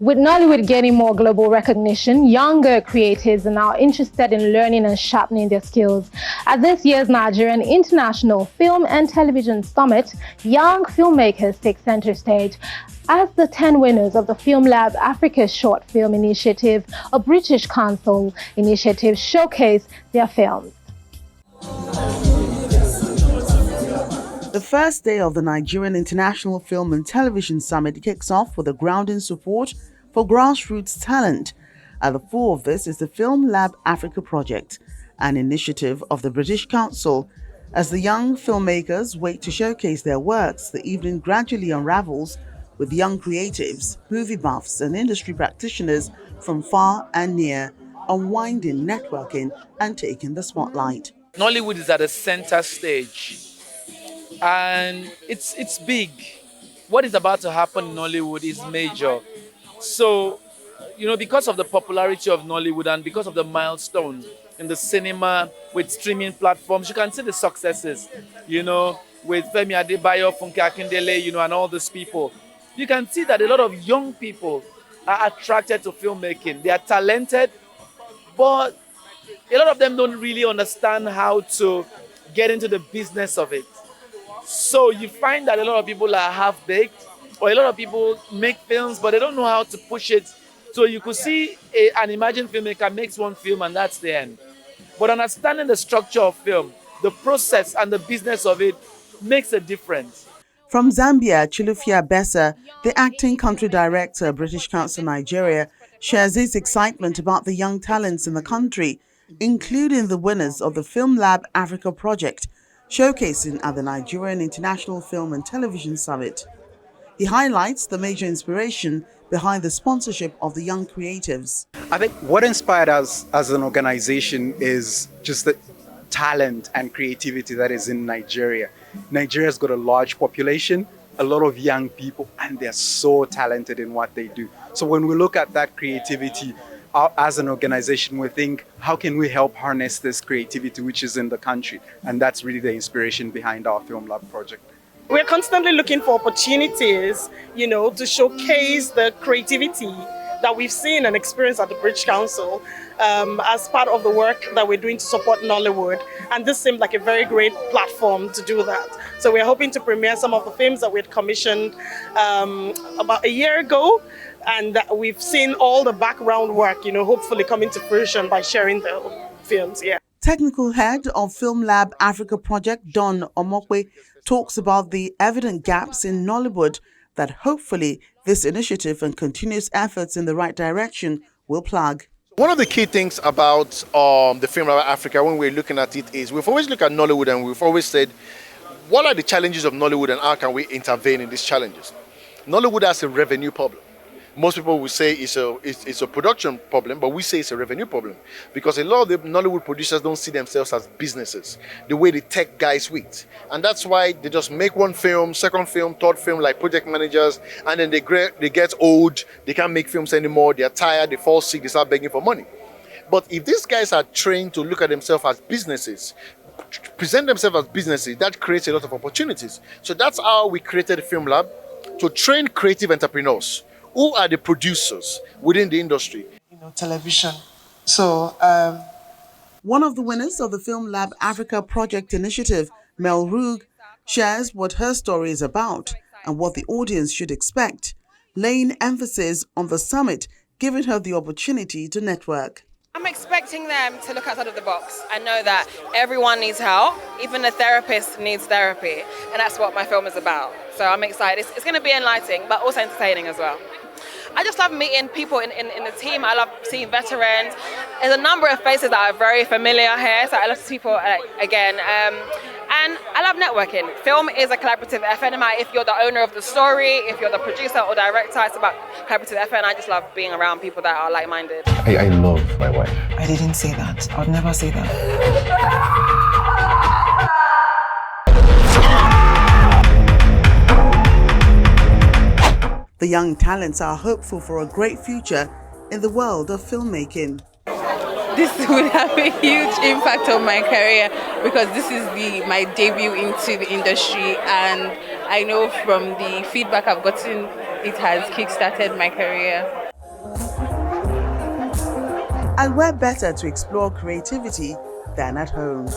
With Nollywood gaining more global recognition, younger creatives are now interested in learning and sharpening their skills. At this year's Nigerian International Film and Television Summit, young filmmakers take center stage as the 10 winners of the Film Lab Africa Short Film Initiative, a British Council initiative, showcase their films. The first day of the Nigerian International Film and Television Summit kicks off with a grounding support for grassroots talent. At the fore of this is the Film Lab Africa project, an initiative of the British Council. As the young filmmakers wait to showcase their works, the evening gradually unravels with young creatives, movie buffs and industry practitioners from far and near, unwinding, networking and taking the spotlight. Nollywood is at the center stage. And it's big. What is about to happen in Nollywood is major. So, because of the popularity of Nollywood and because of the milestone in the cinema with streaming platforms, you can see the successes, with Femi Adebayo, Funke Akindele, and all these people. You can see that a lot of young people are attracted to filmmaking. They are talented, but a lot of them don't really understand how to get into the business of it. So you find that a lot of people are half-baked, or a lot of people make films, but they don't know how to push it. So you could see an emerging filmmaker makes one film and that's the end. But understanding the structure of film, the process and the business of it makes a difference. From Zambia, Chilufia Besa, the acting country director, British Council Nigeria, shares his excitement about the young talents in the country, including the winners of the Film Lab Africa project, showcasing at the Nigerian International Film and Television Summit. He highlights the major inspiration behind the sponsorship of the young creatives. I think what inspired us as an organization is just the talent and creativity that is in Nigeria. Nigeria's got a large population, a lot of young people, and they're so talented in what they do. So when we look at that creativity, as an organization, we think, how can we help harness this creativity which is in the country? And that's really the inspiration behind our Film Lab project. We're constantly looking for opportunities, to showcase the creativity that we've seen and experienced at the British Council as part of the work that we're doing to support Nollywood. And this seemed like a very great platform to do that. So we're hoping to premiere some of the films that we had commissioned about a year ago. And we've seen all the background work, hopefully coming to fruition by sharing the films, Technical head of Film Lab Africa project, Don Omokwe, talks about the evident gaps in Nollywood that hopefully this initiative and continuous efforts in the right direction will plug. One of the key things about the Film Lab Africa, when we're looking at it, is we've always looked at Nollywood and we've always said, what are the challenges of Nollywood and how can we intervene in these challenges? Nollywood has a revenue problem. Most people will say it's a production problem, but we say it's a revenue problem because a lot of the Nollywood producers don't see themselves as businesses the way the tech guys wait. And that's why they just make one film, second film, third film like project managers, and then they get old, they can't make films anymore, they're tired, they fall sick, they start begging for money. But if these guys are trained to look at themselves as businesses, present themselves as businesses, that creates a lot of opportunities. So that's how we created the Film Lab, to train creative entrepreneurs who are the producers within the industry. Television. So, one of the winners of the Film Lab Africa project initiative, Mel Rug, shares what her story is about and what the audience should expect, laying emphasis on the summit, giving her the opportunity to network. I'm expecting them to look outside of the box and know that everyone needs help, even a therapist needs therapy, and that's what my film is about. So I'm excited. It's going to be enlightening, but also entertaining as well. I just love meeting people in the team. I love seeing veterans. There's a number of faces that are very familiar here, so I love to see people again. And I love networking. Film is a collaborative effort. No matter if you're the owner of the story, if you're the producer or director, it's about collaborative effort. And I just love being around people that are like-minded. I love my wife. I didn't say that. I would never say that. The young talents are hopeful for a great future in the world of filmmaking. This will have a huge impact on my career because this is my debut into the industry, and I know from the feedback I've gotten, it has kickstarted my career. And where better to explore creativity than at home?